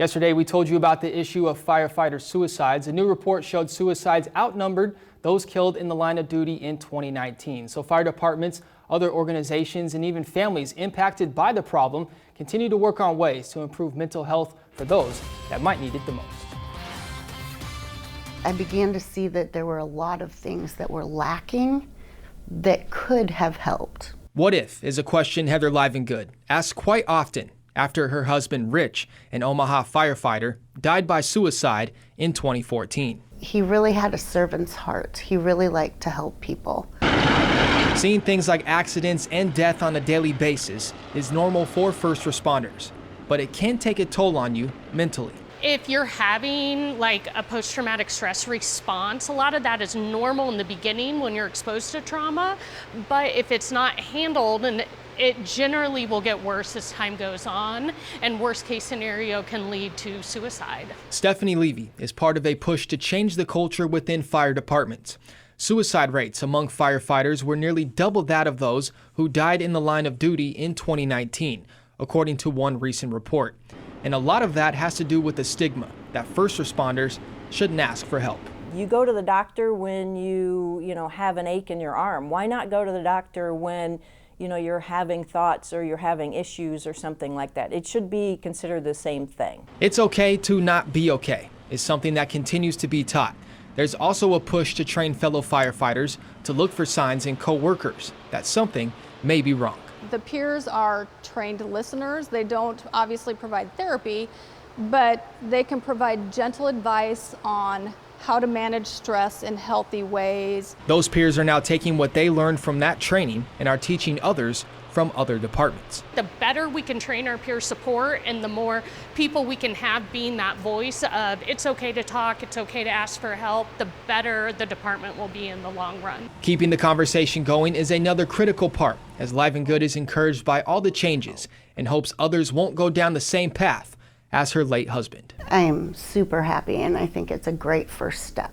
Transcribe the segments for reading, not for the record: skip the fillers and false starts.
Yesterday, we told you about the issue of firefighter suicides. A new report showed suicides outnumbered those killed in the line of duty in 2019. So fire departments, other organizations, and even families impacted by the problem continue to work on ways to improve mental health for those that might need it the most. I began to see that there were a lot of things that were lacking that could have helped. What if is a question Heather Livengood asks quite often after her husband Rich, an Omaha firefighter, died by suicide in 2014. He really had a servant's heart. He really liked to help people. Seeing things like accidents and death on a daily basis is normal for first responders, but it can take a toll on you mentally. If you're having like a post-traumatic stress response, a lot of that is normal in the beginning when you're exposed to trauma, but if it's not handled, and it generally will get worse as time goes on, and worst case scenario can lead to suicide. Stephanie Levy is part of a push to change the culture within fire departments. Suicide rates among firefighters were nearly double that of those who died in the line of duty in 2019, according to one recent report. And a lot of that has to do with the stigma that first responders shouldn't ask for help. You go to the doctor when you have an ache in your arm. Why not go to the doctor when you're having thoughts or you're having issues or something like that? It should be considered the same thing. It's okay to not be okay is something that continues to be taught. There's also a push to train fellow firefighters to look for signs in co-workers that something may be wrong. The peers are trained listeners. They don't obviously provide therapy, but they can provide gentle advice on how to manage stress in healthy ways. Those peers are now taking what they learned from that training and are teaching others from other departments. The better we can train our peer support and the more people we can have being that voice of it's okay to talk, it's okay to ask for help, the better the department will be in the long run. Keeping the conversation going is another critical part, as Livengood is encouraged by all the changes and hopes others won't go down the same path as her late husband. I am super happy, and I think it's a great first step,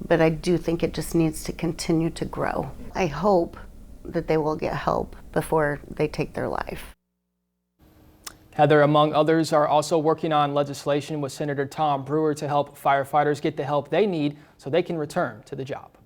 but I do think it just needs to continue to grow. I hope that they will get help before they take their life. Heather, among others, are also working on legislation with Senator Tom Brewer to help firefighters get the help they need so they can return to the job.